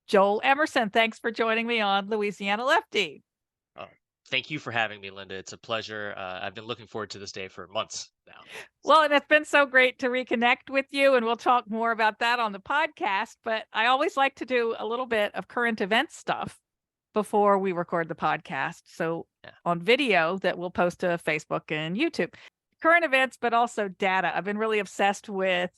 Joel Emerson. Thanks for joining me on Louisiana Lefty. Oh, thank you for having me, Lynda. It's a pleasure. I've been looking forward to this day for months now. Well, and it's been so great to reconnect with you, and we'll talk more about that on the podcast. But I always like to do a little bit of current event stuff before we record the podcast. So Yeah. on video that we'll post to Facebook and YouTube. Current events, but also data. I've been really obsessed with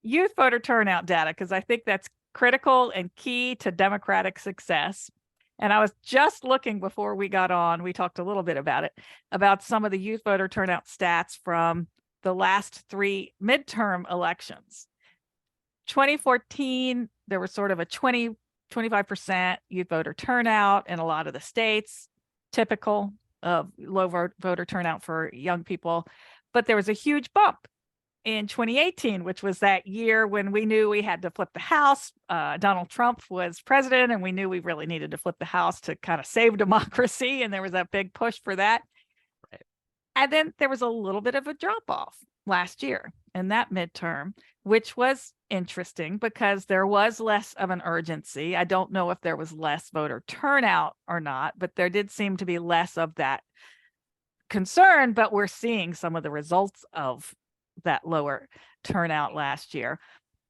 youth voter turnout data because I think that's critical and key to Democratic success. And I was just looking before we got on, we talked a little bit about it, about some of the youth voter turnout stats from the last 3 midterm elections. 2014, there was sort of a 25% youth voter turnout in a lot of the states, typical of low voter turnout for young people. But there was a huge bump in 2018, which was that year when we knew we had to flip the House. Donald Trump was president, and we knew we really needed to flip the House to kind of save democracy. And there was that big push for that. Right. And then there was a little bit of a drop off last year in that midterm, which was interesting because there was less of an urgency. I don't know if there was less voter turnout or not, but there did seem to be less of that concern. But we're seeing some of the results of that lower turnout last year.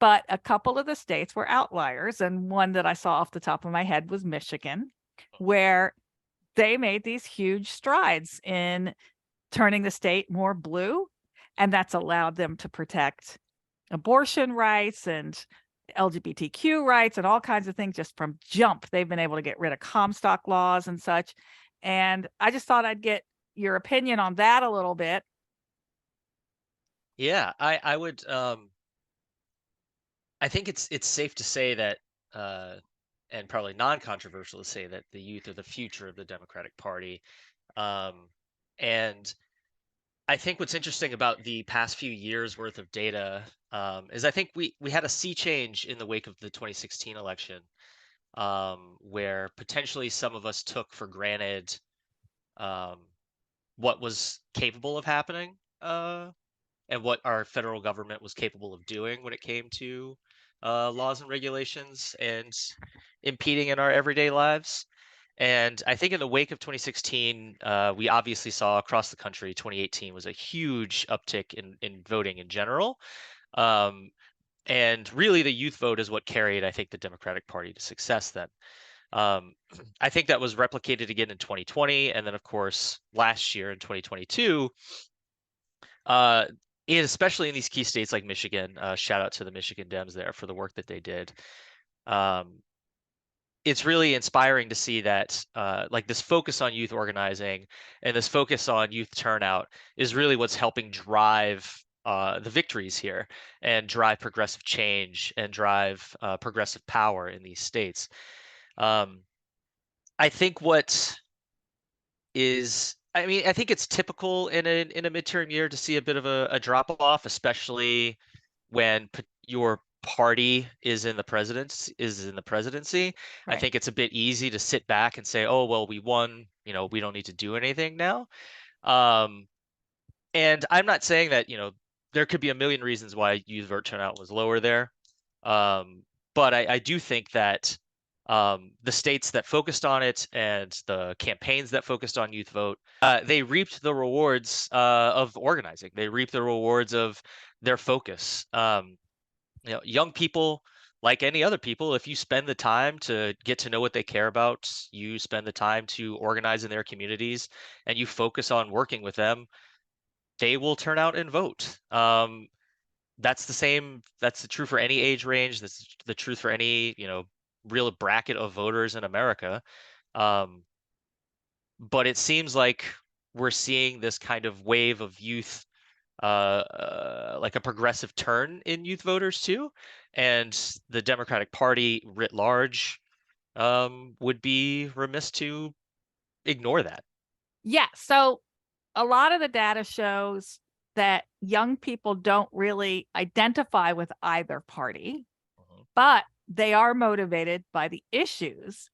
But a couple of the states were outliers. And one that I saw off the top of my head was Michigan, where they made these huge strides in turning the state more blue. And that's allowed them to protect abortion rights and LGBTQ rights and all kinds of things just from jump. They've been able to get rid of Comstock laws and such. And I just thought I'd get your opinion on that a little bit. Yeah, I would I think it's safe to say that and probably non-controversial to say that the youth are the future of the Democratic Party. Um and I think what's interesting about the past few years worth of data is I think we had a sea change in the wake of the 2016 election, where potentially some of us took for granted um, what was capable of happening, and what our federal government was capable of doing when it came to laws and regulations and impeding in our everyday lives. And I think in the wake of 2016, we obviously saw across the country, 2018 was a huge uptick in voting in general. Um, and really, the youth vote is what carried, I think, the Democratic Party to success then. Um, I think that was replicated again in 2020. And then, of course, last year in 2022, uh, and especially in these key states like Michigan, shout out to the Michigan Dems there for the work that they did. Um, it's really inspiring to see that like this focus on youth organizing and this focus on youth turnout is really what's helping drive the victories here and drive progressive change and drive progressive power in these states. Um, I think what is I mean, I think it's typical in a midterm year to see a bit of a drop off, especially when your party is in the presidency. I Right. think it's a bit easy to sit back and say, "Oh, well, we won, we don't need to do anything now." Um, and I'm not saying that, there could be a million reasons why youth vote turnout was lower there. But I do think that the states that focused on it and the campaigns that focused on youth vote, they reaped the rewards of organizing. They reaped the rewards of their focus. Young people, like any other people, if you spend the time to get to know what they care about, you spend the time to organize in their communities, and you focus on working with them, they will turn out and vote. That's the same. That's the true for any age range. That's the truth for any, real bracket of voters in America. Um, but it seems like we're seeing this kind of wave of youth, like a progressive turn in youth voters too, and the Democratic Party writ large would be remiss to ignore that. Yeah. So a lot of the data shows that young people don't really identify with either party, Mhm. but they are motivated by the issues.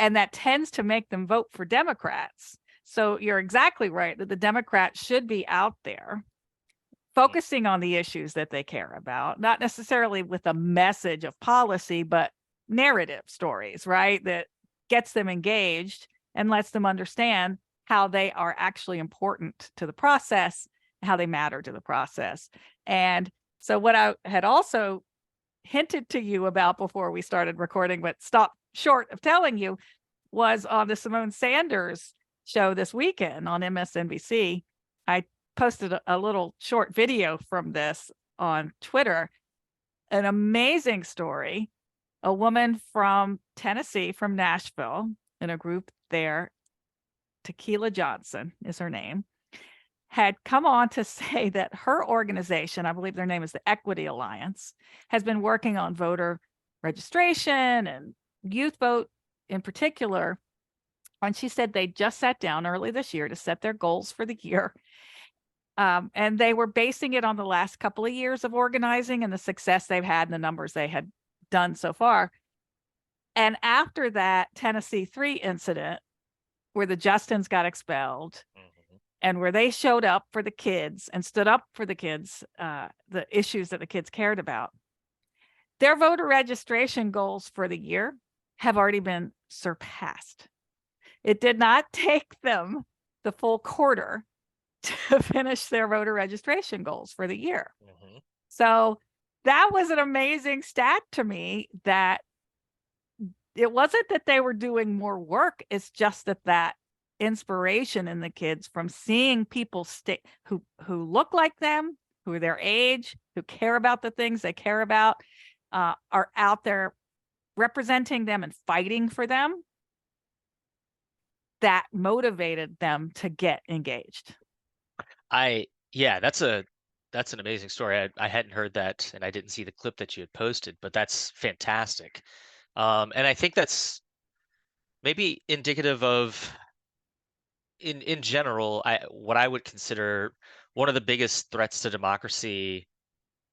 And that tends to make them vote for Democrats. So you're exactly right that the Democrats should be out there Mm. focusing on the issues that they care about, not necessarily with a message of policy, but narrative stories, right? That gets them engaged and lets them understand how they are actually important to the process, how they matter to the process. And so what I had also hinted to you about before we started recording, but stopped short of telling you, was on the Simone Sanders show this weekend on MSNBC. I posted a little short video from this on Twitter. An amazing story. A woman from Tennessee, from Nashville, in a group there, Tequila Johnson is her name, had come on to say that her organization, I believe their name is the Equity Alliance, has been working on voter registration and youth vote in particular. And she said they just sat down early this year to set their goals for the year. And they were basing it on the last couple of years of organizing and the success they've had and the numbers they had done so far. And after that Tennessee 3 incident, where the Justins got expelled, and where they showed up for the kids and stood up for the kids, the issues that the kids cared about, their voter registration goals for the year have already been surpassed. It did not take them the full quarter to finish their voter registration goals for the year. So that was an amazing stat to me, that it wasn't that they were doing more work. It's just that inspiration in the kids from seeing people who look like them, who are their age, who care about the things they care about, are out there representing them and fighting for them. That motivated them to get engaged. Yeah, that's an amazing story. I hadn't heard that, and I didn't see the clip that you had posted, but that's fantastic. And I think that's maybe indicative of, in general, what I would consider one of the biggest threats to democracy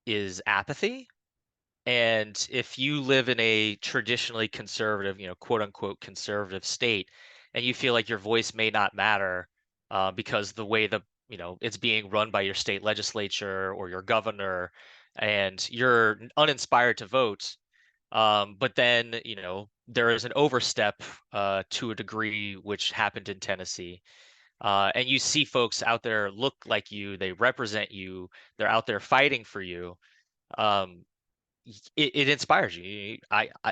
is apathy. And if you live in a traditionally conservative, quote unquote conservative state, and you feel like your voice may not matter because the way it's being run by your state legislature or your governor, and you're uninspired to vote, but then there is an overstep to a degree, which happened in Tennessee. And you see folks out there look like you, they represent you, they're out there fighting for you. Um, it inspires you.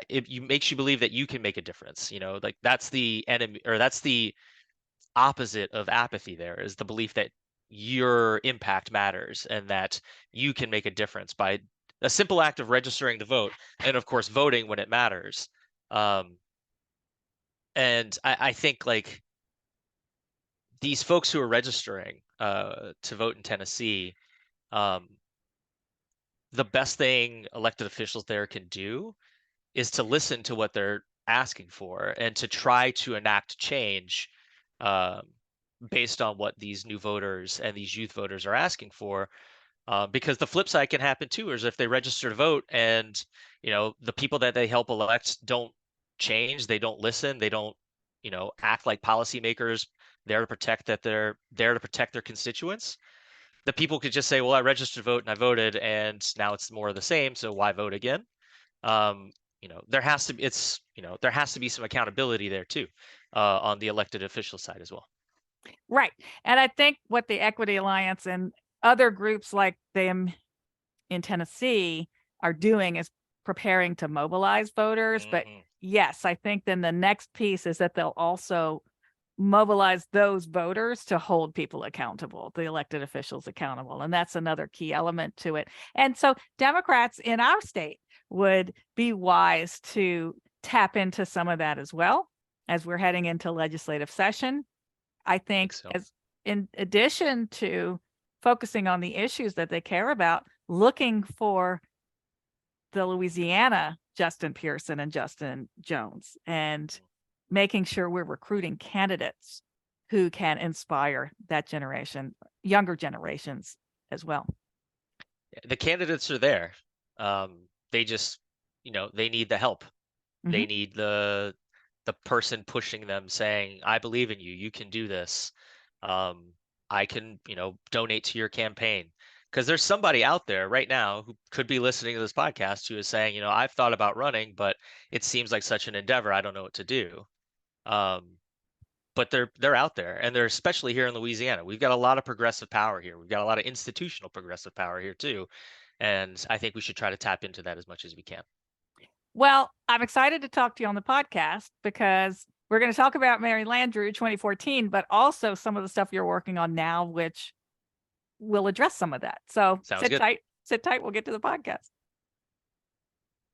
It makes you believe that you can make a difference. Like that's the enemy, or that's the opposite of apathy. There is the belief that your impact matters and that you can make a difference by a simple act of registering to vote, and of course voting when it matters. And I think like these folks who are registering to vote in Tennessee, the best thing elected officials there can do is to listen to what they're asking for and to try to enact change um, based on what these new voters and these youth voters are asking for. Because the flip side can happen too, is if they register to vote and the people that they help elect don't change, they don't listen, they don't act like policymakers there to protect they're there to protect their constituents. The people could just say, well, I registered to vote and I voted, and now it's more of the same, so why vote again? There has to be there has to be some accountability there too, on the elected official side as well. Right. And I think what the Equity Alliance and other groups like them in Tennessee are doing is preparing to mobilize voters. But yes, I think then the next piece is that they'll also mobilize those voters to hold people accountable, the elected officials accountable. And that's another key element to it. And so Democrats in our state would be wise to tap into some of that as well as we're heading into legislative session. I think so. As in addition to focusing on the issues that they care about, looking for the Louisiana Justin Pearson and Justin Jones, and making sure we're recruiting candidates who can inspire that generation, younger generations as well. The candidates are there. They just, they need the help. They need the person pushing them, saying, I believe in you, you can do this. I can, donate to your campaign. Because there's somebody out there right now who could be listening to this podcast who is saying, I've thought about running, but it seems like such an endeavor. I don't know what to do. But they're out there, and they're especially here in Louisiana. We've got a lot of progressive power here. We've got a lot of institutional progressive power here too. And I think we should try to tap into that as much as we can. Well, I'm excited to talk to you on the podcast because we're going to talk about Mary Landrieu 2014, but also some of the stuff you're working on now, which will address some of that. So Sounds good. Sit tight. We'll get to the podcast.